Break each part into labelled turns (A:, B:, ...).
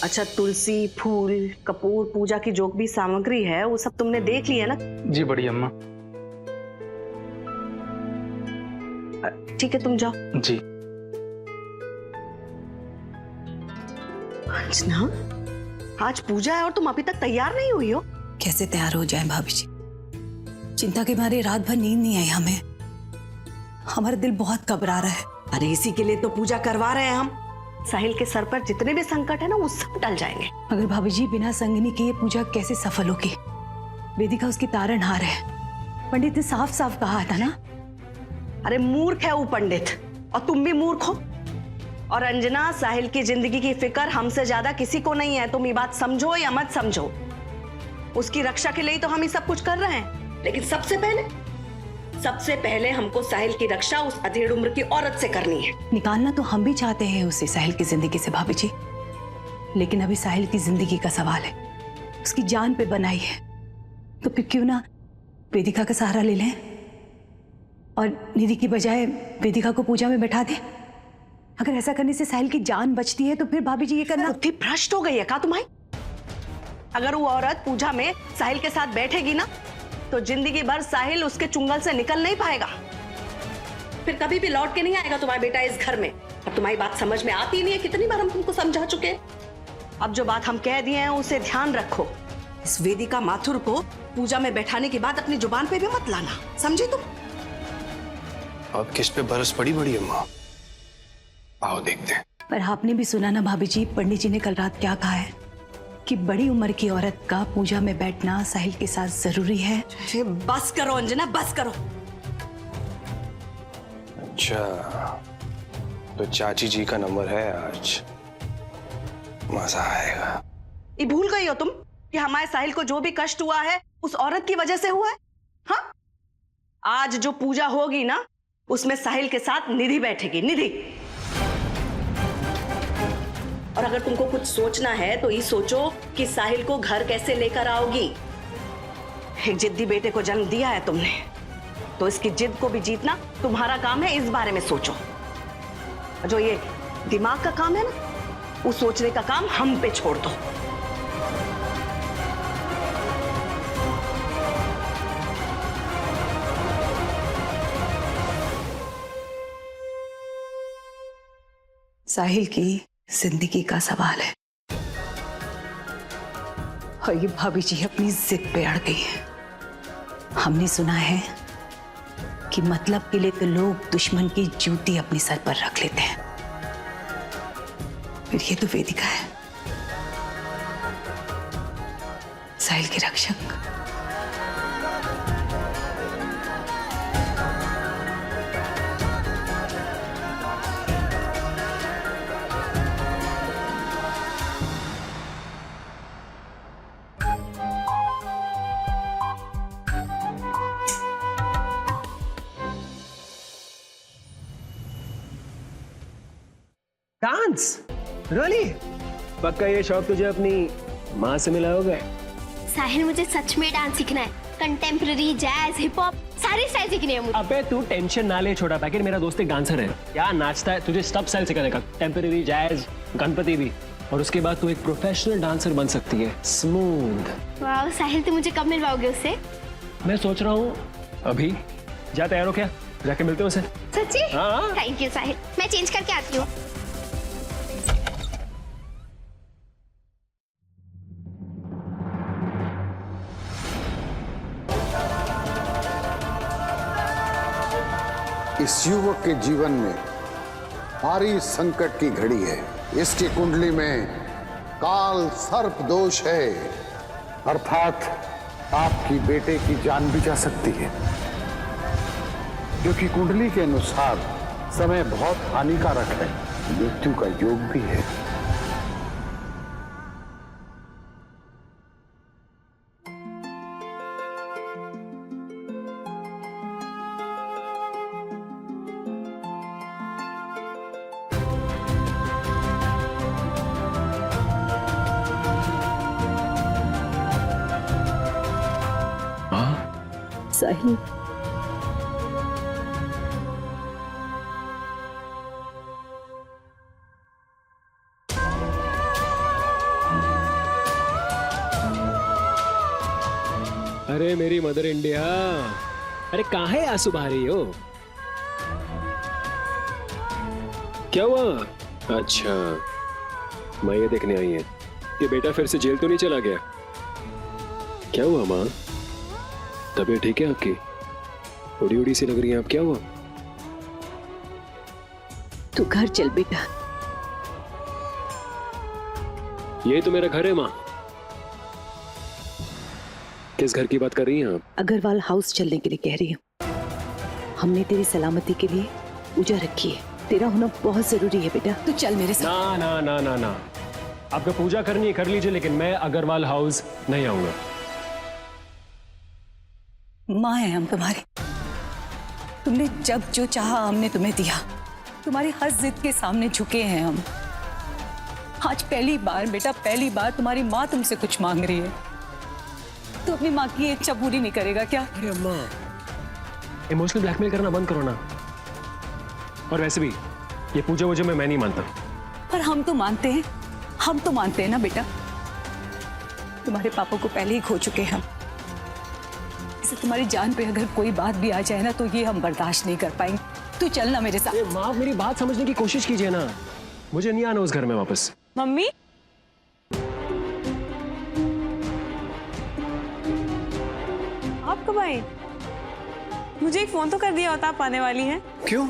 A: अच्छा, तुलसी, फूल, कपूर, पूजा की जो भी सामग्री है वो सब तुमने देख लिया ना?
B: जी बड़ी अम्मा।
A: ठीक है, तुम जाओ।
B: जी।
A: अंजना, आज पूजा है और तुम अभी तक तैयार नहीं हुई हो?
C: कैसे तैयार हो जाए भाभी जी? चिंता के मारे रात भर नींद नहीं आई हमें। हमारा दिल बहुत घबरा रहा है।
A: अरे इसी के लिए तो पूजा करवा रहे हैं हम। साहिल के सर पर जितने भी संकट है ना वो सब टल जाएंगे।
C: मगर भाभी जी, बिना संगनी के ये पूजा कैसे सफल होगी? वेदिका उसकी तारणहार है। पंडित ने साफ साफ कहा था ना।
A: अरे मूर्ख है वो पंडित, और तुम भी मूर्ख हो। और अंजना, साहिल की जिंदगी की फिक्र हमसे ज्यादा किसी को नहीं है। तुम ये बात समझो या मत समझो, उसकी रक्षा के लिए तो हम ये सब कुछ कर रहे हैं। लेकिन सबसे पहले हमको साहिल की रक्षा उस अधेड़ उम्र की औरत से करनी है।
C: निकालना तो हम भी चाहते हैं उसे साहिल की जिंदगी से भाभी जी, लेकिन अभी साहिल की जिंदगी का सवाल है, उसकी जान पे बनाई है। तो फिर क्यों ना वेदिका का सहारा ले लें और निधि की बजाय वेदिका को पूजा में बैठा दें। अगर ऐसा करने से साहिल की जान बचती है तो फिर भाभी जी ये करना।
A: बुद्धि भ्रष्ट हो गई है क्या तुम्हारी? अगर वो औरत पूजा में साहिल के साथ बैठेगी ना तो जिंदगी भर साहिल उसके चुंगल से निकल नहीं पाएगा। फिर कभी भी लौट के नहीं आएगा तुम्हारा बेटा इस घर में। और तुम्हारी बात समझ में आती नहीं है, कितनी बार हम तुमको समझा चुके हैं। अब जो बात हम कह दिए हैं उसे ध्यान रखो। इस वेदिका माथुर को पूजा में बैठाने के बाद अपनी जुबान पे भी मत लाना, समझी तुम?
D: अब किस पे बरस पड़ी बड़ी अम्मा? आओ देखते हैं।
C: पर आपने भी सुना ना भाभी जी, पंडित जी ने कल रात क्या कहा है कि बड़ी उम्र की औरत का पूजा में बैठना साहिल के साथ जरूरी है।
A: बस करो अंजना, बस करो।
D: अच्छा, तो चाची जी का नंबर है आज, मजा आएगा।
A: ये भूल गई हो तुम कि हमारे साहिल को जो भी कष्ट हुआ है उस औरत की वजह से हुआ है? हाँ, आज जो पूजा होगी ना उसमें साहिल के साथ निधि बैठेगी, निधि। और अगर तुमको कुछ सोचना है तो ये सोचो कि साहिल को घर कैसे लेकर आओगी। एक जिद्दी बेटे को जन्म दिया है तुमने, तो इसकी जिद को भी जीतना तुम्हारा काम है। इस बारे में सोचो। जो ये दिमाग का काम है ना, वो सोचने का काम हम पे छोड़ दो।
C: साहिल की जिंदगी का सवाल है और ये भाभी जी अपनी जिद पे अड़ गई है। हमने सुना है कि मतलब के लिए तो लोग दुश्मन की जूती अपने सर पर रख लेते हैं, फिर ये तो वेदिका है, साहिल की रक्षक।
E: डांस? रियली? पक्का ये शौक तुझे अपनी माँ से मिला होगा?
F: साहिल, मुझे सच में डांस सीखना है। कंटेम्प्रेरी, जैज, हिप हॉप सारी स्टाइल सीखनी है मुझे।
E: अबे तू टेंशन ना ले छोटा पैकेट, मेरा दोस्त एक डांसर है, क्या नाचता है, तुझे सब स्टाइल सिखा देगा, टेम्परेरी, जैज, गणपति भी। और उसके बाद तू एक प्रोफेशनल डांसर बन सकती है, स्मूथ।
F: वाह साहिल, तुम मुझे कब मिलवाओगे उससे?
E: मैं सोच रहा हूँ अभी। जा तैयार हो क्या? जाके मिलते हैं उसे।
F: सच्ची?
E: हाँ।
F: थैंक यू साहिल, मैं चेंज करके आती हूँ।
G: इस युवक के जीवन में भारी संकट की घड़ी है। इसकी कुंडली में काल सर्प दोष है, अर्थात आपकी बेटे की जान भी जा सकती है, क्योंकि कुंडली के अनुसार समय बहुत हानिकारक है, मृत्यु का योग भी है।
C: साहिल,
E: अरे मेरी मदर इंडिया, अरे कहाँ है आंसू बहा रही हो? क्या हुआ? अच्छा, माँ ये देखने आई है कि बेटा फिर से जेल तो नहीं चला गया? क्या हुआ माँ? तबीयत ठीक है आपकी? उड़ी उड़ी सी लग रही है आप, क्या हुआ?
C: तू घर चल बेटा।
E: यही तो मेरा घर है माँ। किस घर की बात कर रही हैं आप?
C: अग्रवाल हाउस चलने के लिए कह रही हूँ। हमने तेरी सलामती के लिए पूजा रखी है। तेरा होना बहुत जरूरी है बेटा। तू चल मेरे साथ।
E: ना ना ना ना ना, आपको पूजा करनी है कर लीजिए, लेकिन मैं अग्रवाल हाउस नहीं आऊंगा।
C: माँ है हम तुम्हारी। तुमने जब जो चाहा हमने तुम्हें दिया। तुम्हारी हर जिद के सामने झुके हैं हम। आज पहली बार बेटा, पहली बार तुम्हारी माँ तुमसे कुछ मांग रही है। तू अपनी माँ की इच्छा पूरी नहीं करेगा क्या?
E: अरे अम्मा, इमोशनल ब्लैकमेल करना बंद करो ना। और वैसे भी ये पूजा वूजा में मैं नहीं मानता।
C: पर हम तो मानते हैं। हम तो मानते हैं ना बेटा। तुम्हारे पापा को पहले ही खो चुके हैं हम। इसे तुम्हारी जान पे अगर कोई बात भी आ जाए ना तो ये हम बर्दाश्त नहीं कर पाएंगे। तू चल ना मेरे साथ।
E: माँ मेरी बात समझने की कोशिश कीजिए ना। मुझे नहीं आना उस घर में वापस।
B: मम्मी, आप कब आए? मुझे एक फोन तो कर दिया होता आप आने वाली हैं।
E: क्यों?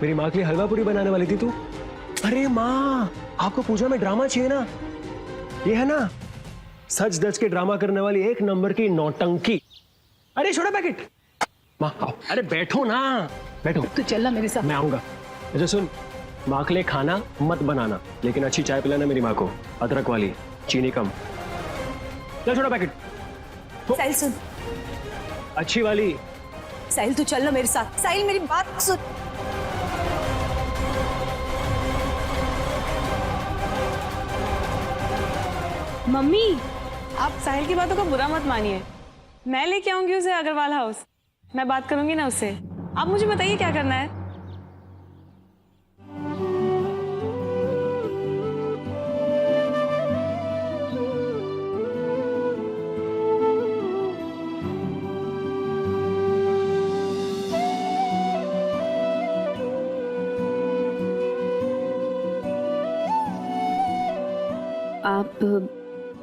E: मेरी माँ के लिए हलवा पूरी बनाने वाली थी तू? अरे माँ, आपको पूजा में ड्रामा चाहिए ना? ये है ना सच धज के ड्रामा करने वाली एक नंबर की नौटंकी। अरे छोड़ा पैकेट। माँ आओ। अरे बैठो ना, बैठो।
C: तू चल ना मेरे साथ।
E: मैं आऊंगा। अच्छा सुन, माँ के लिए खाना मत बनाना, लेकिन अच्छी चाय पिलाना मेरी माँ को, अदरक वाली, चीनी कम। चल छोड़ा पैकेट।
C: साहिल सुन।
E: अच्छी वाली।
C: साहिल तू चल ना मेरे साथ। साहिल मेरी बात सुन।
B: मम्मी, आप साहिल की बातों का बुरा मत मानिए। मैं लेके आऊंगी उसे अग्रवाल हाउस। मैं बात करूंगी ना उससे। आप मुझे बताइए क्या करना है।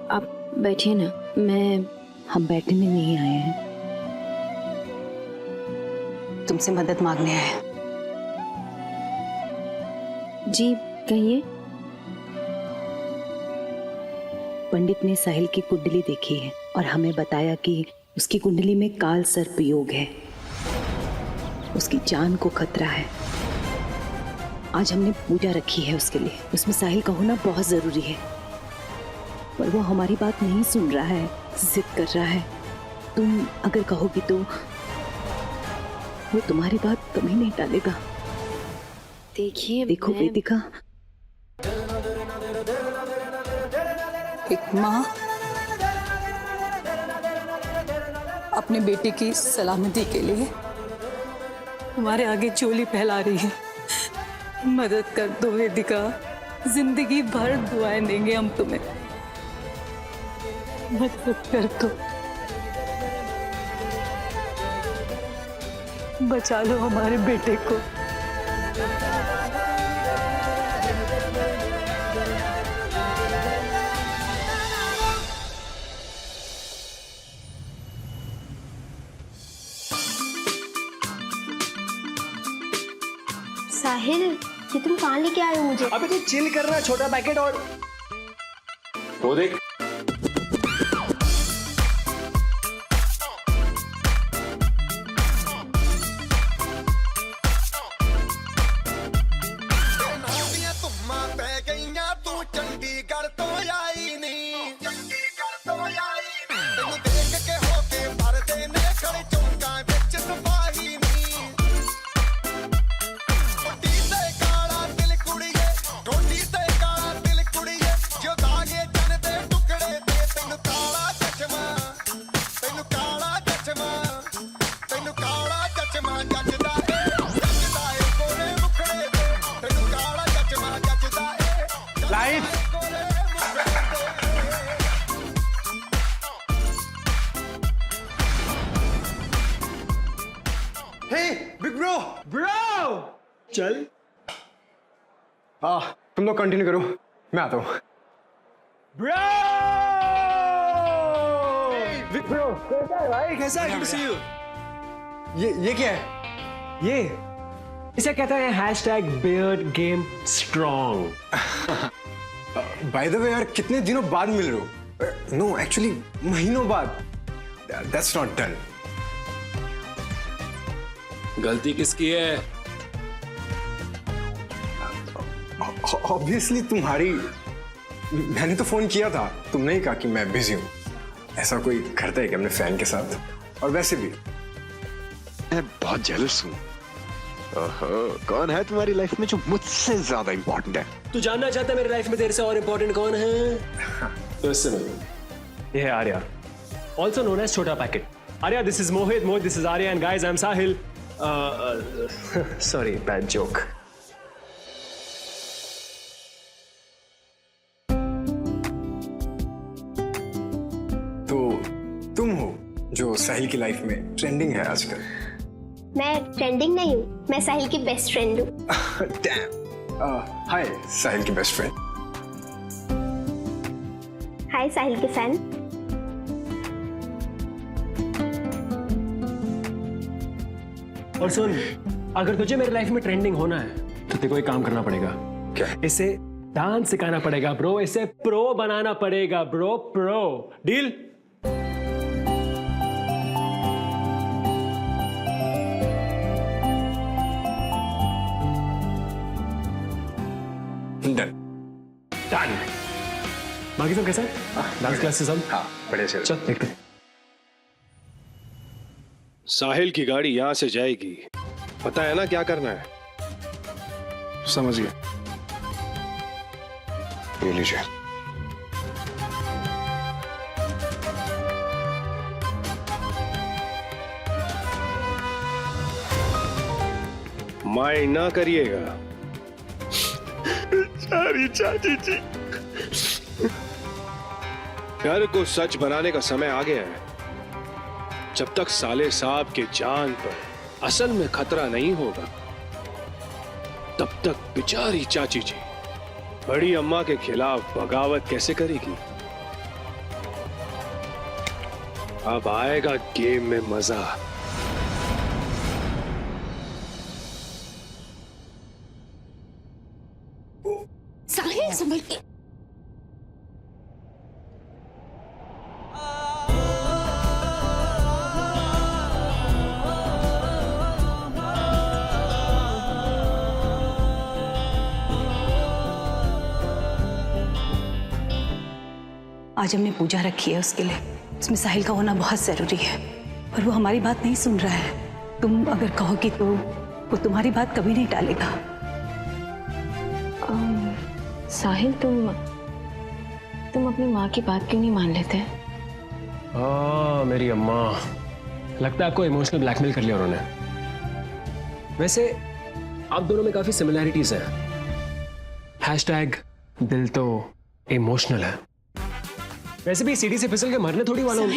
H: आप बैठिए ना।
C: हम बैठने नहीं आए हैं, तुमसे मदद मांगने आए हैं।
H: जी कहिए।
C: पंडित ने साहिल की कुंडली देखी है और हमें बताया कि उसकी कुंडली में काल सर्प योग है। उसकी जान को खतरा है। आज हमने पूजा रखी है उसके लिए। उसमें साहिल का होना बहुत जरूरी है, पर वो हमारी बात नहीं सुन रहा है, जिद कर रहा है। तुम अगर कहोगी तो वो तुम्हारी बात कभी नहीं टालेगा। देखो वेदिका, एक माँ अपने बेटे की सलामती के लिए तुम्हारे आगे चोली फैला रही है। मदद कर दो वेदिका, जिंदगी भर दुआएं देंगे हम तुम्हें। मदद कर दो, बचा लो हमारे बेटे को।
F: साहिल, ये तुम कहाँ लेके आए हो मुझे?
E: अबे तू चिल करना, छोटा पैकेट। और वो देख, चल।
I: तुम लोग कंटिन्यू करो, मैं आता हूँ।
E: ब्रो कैसा है भाई? कैसा है? Good to see you.
I: ये क्या है?
E: ये इसे कहते हैं #BeardGameStrong।
I: बाय द वे यार, कितने दिनों बाद मिल रहे हो? नो एक्चुअली महीनों बाद। That's not done.
D: गलती किसकी है?
I: ऑब्वियसली तुम्हारी। मैंने तो फोन किया था, तुमने ही कहा कि मैं बिजी हूँ। ऐसा कोई करता है कि अपने फैन के साथ? और वैसे भी
J: मैं बहुत जेलस हूँ। कौन है तुम्हारी लाइफ में जो मुझसे ज्यादा इंपॉर्टेंट है?
E: तू जानना चाहता है मेरी लाइफ में तेरे से और इम्पोर्टेंट कौन है? तो इससे मिल। ये है आर्या, ऑल्सो नोन एज छोटा packet. Arya, this is Mohit, this is Arya, and guys I am Sahil. Sorry, bad joke.
I: तो तुम हो जो साहिल की लाइफ में ट्रेंडिंग है आजकल।
F: मैं ट्रेंडिंग नहीं हूँ, मैं साहिल की बेस्ट फ्रेंड हूँ।
I: हाय साहिल की बेस्ट फ्रेंड।
F: हाय साहिल के फैन।
E: और सुन, अगर तुझे मेरी लाइफ में ट्रेंडिंग होना है तो तेरे को एक काम करना पड़ेगा।
I: क्या?
E: इसे डांस सिखाना पड़ेगा ब्रो, इसे प्रो बनाना पड़ेगा bro. Pro deal?
I: Done.
E: Done. बाकी सब कैसा है? डांस क्लासेस सब?
I: हाँ, बढ़िया चल।
E: चल देखते हैं।
D: साहिल की गाड़ी यहां से जाएगी, पता है ना क्या करना है?
J: समझ गया। ये लीजिए।
D: माइंड ना करिएगा। सारी चाची जी, डर को सच बनाने का समय आ गया है। जब तक साले साहब के जान पर असल में खतरा नहीं होगा, तब तक बेचारी चाची जी बड़ी अम्मा के खिलाफ बगावत कैसे करेगी? अब आएगा गेम में मजा।
F: साहिल संभल के।
C: आज हमने पूजा रखी है उसके लिए, इसमें साहिल का होना बहुत जरूरी है। पर वो हमारी बात नहीं सुन रहा है। तुम अगर कहोगी तो वो तुम्हारी बात कभी नहीं टालेगा।
H: साहिल, तुम अपनी माँ की बात क्यों नहीं मान लेते?
E: मेरी अम्मा, लगता है आपको इमोशनल ब्लैकमेल कर लिया उन्होंने। वैसे आप दोनों में काफी सिमिलैरिटीज हैं। #दिल तो इमोशनल है। वैसे भी सीढ़ी से फिसल के मरने थोड़ी वाला हूं।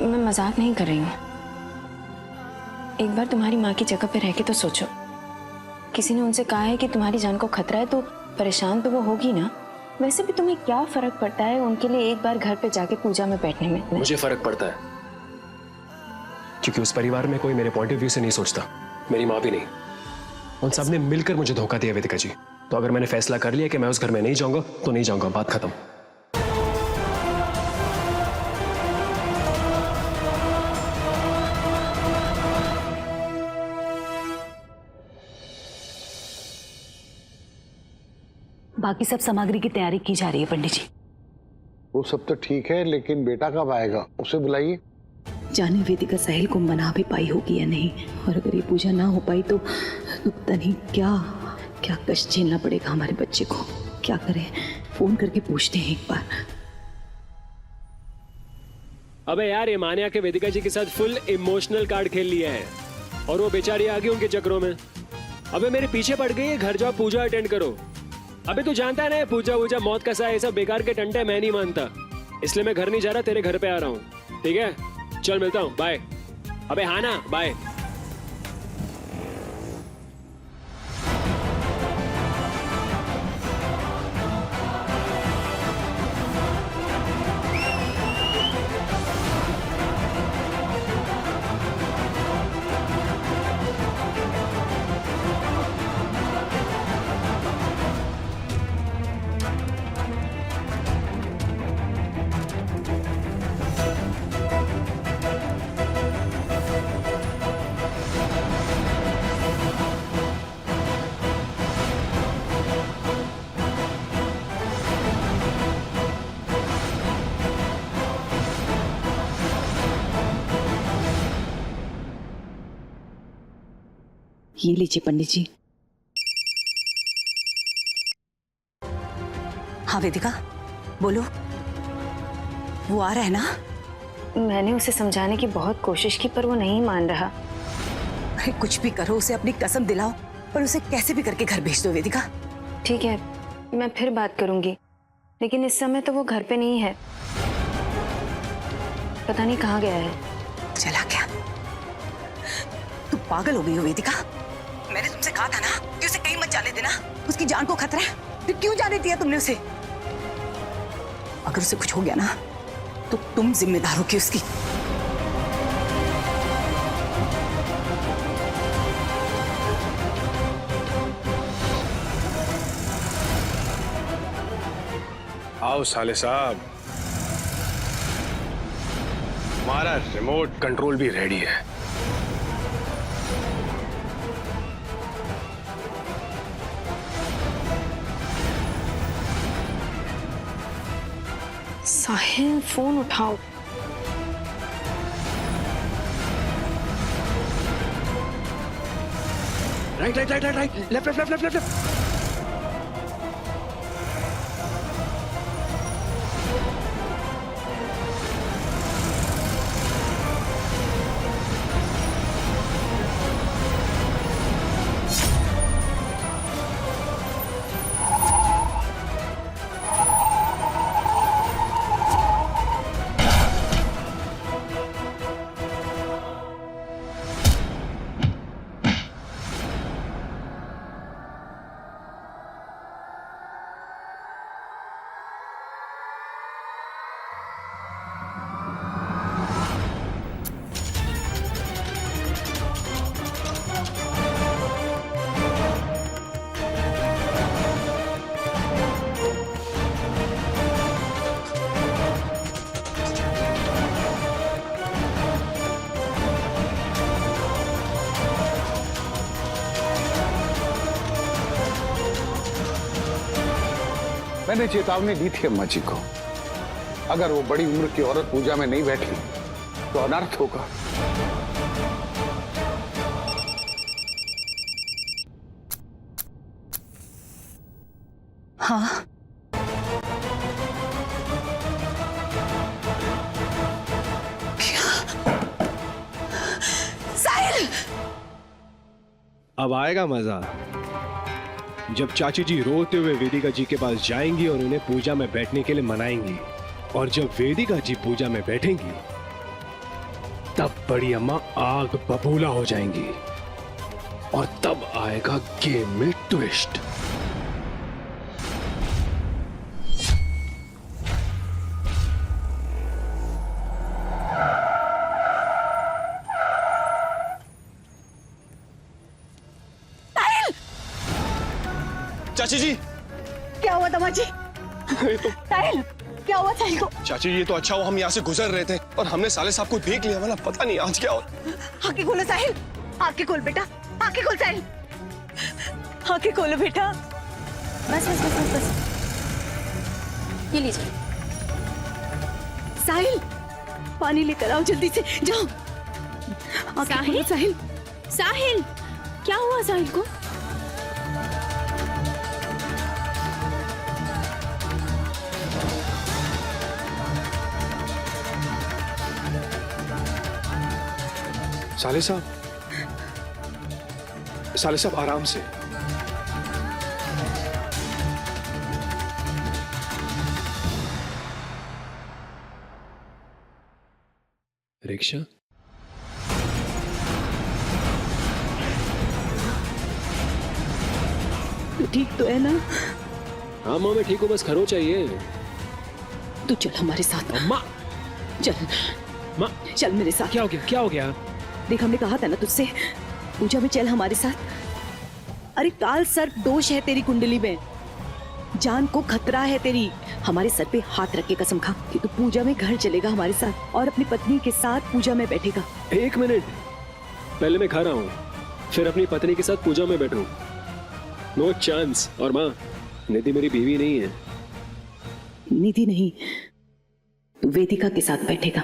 H: मैं मजाक नहीं कर रही हूँ। एक बार तुम्हारी माँ की जगह पे रह के तो सोचो। किसी ने उनसे कहा है कि तुम्हारी जान को खतरा है, तो परेशान तो वो होगी ना। वैसे भी तुम्हें क्या फर्क पड़ता है उनके लिए एक बार घर पे जाके पूजा में बैठने में?
E: मुझे फर्क पड़ता है, क्योंकि उस परिवार में कोई मेरे पॉइंट ऑफ व्यू से नहीं सोचता। मेरी माँ भी नहीं। उन सब ने मिलकर मुझे धोखा दिया वेदिका जी। तो अगर मैंने फैसला कर लिया कि मैं उस घर में नहीं जाऊंगा तो नहीं जाऊंगा, बात खत्म।
C: बाकी सब सामग्री की तैयारी की जा रही है पंडित जी।
G: वो सब तो ठीक है, लेकिन बेटा कब आएगा? उसे बुलाइए।
C: जाने वेदिका साहिल को मना भी पाई होगी या नहीं, और अगर ये पूजा ना हो पाई तो पता नहीं क्या क्या कष्ट झेलना पड़ेगा हमारे बच्चे को। क्या करें? फोन करके पूछते हैं एक बार।
E: अबे यार, ये मान्या के वेदिका जी के साथ फुल इमोशनल कार्ड खेल लिया है और वो बेचारी आ गई उनके चक्रों में। अबे मेरे पीछे पड़ गई है, घर जाओ पूजा अटेंड करो। अबे तू जानता है ना, पूजा वूजा मौत का सा, ये सब बेकार के टंटे मैं नहीं मानता।
D: इसलिए मैं घर नहीं जा रहा, तेरे घर पे आ रहा हूँ। ठीक है, चल मिलता हूँ, बाय। अबे हाँ ना, बाय।
C: ये लीजिए पंडित जी। हाँ वेदिका, बोलो। वो आ रहा है ना?
H: मैंने उसे समझाने की बहुत कोशिश की पर वो नहीं मान रहा।
C: अरे कुछ भी करो, उसे अपनी कसम दिलाओ, पर उसे कैसे भी करके घर भेज दो वेदिका।
H: ठीक है, मैं फिर बात करूंगी, लेकिन इस समय तो वो घर पे नहीं है। पता नहीं कहाँ गया है।
C: चला क्या? तू पागल हो गई हो वेदिका? मैंने तुमसे कहा था ना कि उसे कहीं मत जाने देना, उसकी जान को खतरा है। फिर क्यों जाने दिया तुमने उसे? अगर उसे कुछ हो गया ना तो तुम जिम्मेदार हो कि उसकी।
D: आओ साले साहब, हमारा रिमोट कंट्रोल भी रेडी है।
H: साहिल, फोन उठाओ।
D: Right right right right, left left left left left.
G: मैंने चेतावनी दी थी अम्मा जी को, अगर वो बड़ी उम्र की औरत पूजा में नहीं बैठी तो अनर्थ होगा।
C: हाँ, साहिल!
D: अब आएगा मजा जब चाची जी रोते हुए वेदिका जी के पास जाएंगी और उन्हें पूजा में बैठने के लिए मनाएंगी। और जब वेदिका जी पूजा में बैठेंगी तब बड़ी अम्मा आग बबूला हो जाएंगी और तब आएगा गेम में ट्विस्ट।
K: चाची जी,
C: क्या हुआ दमाजी?
K: तो
C: साहिल, क्या हुआ साहिल को?
K: चाची जी, ये तो अच्छा हुआ हम यहाँ से गुजर रहे थे और हमने साले साहब को देख लिया, वरना पता नहीं आज क्या हो।
C: आंखें खोलो साहिल, आंखें खोल बेटा, आंखें खोल साहिल, आंखें खोलो बेटा।
H: बस बस बस बस बस, ये लीजिए।
C: साहिल, पानी लेकर आओ जल्दी से, जाओ। आंखें खोलो साहिल।
H: साहिल, क्या हुआ साहिल को?
D: साले साहब आराम से। रिक्शा?
C: तू ठीक तो है ना?
D: हाँ माँ, मैं ठीक हूँ, बस खरो चाहिए।
C: तू चल हमारे साथ।
D: माँ,
C: चल
D: माँ,
C: चल मेरे साथ।
D: क्या हो गया? क्या हो गया?
C: देख, हमने कहा था ना तुझसे, पूजा में चल हमारे साथ। अरे काल सर्प दोष है तेरी कुंडली में, जान को खतरा है तेरी। हमारे सर पे हाथ रख के कसम खा कि तू पूजा में घर चलेगा हमारे साथ और अपनी पत्नी के साथ पूजा में बैठेगा।
D: 1 मिनट, पहले मैं खा रहा हूँ, फिर अपनी पत्नी के साथ पूजा में बैठूं। No chance. और माँ, निधि मेरी बीवी नहीं है।
C: निधि नहीं, तू वेदिका के साथ बैठेगा।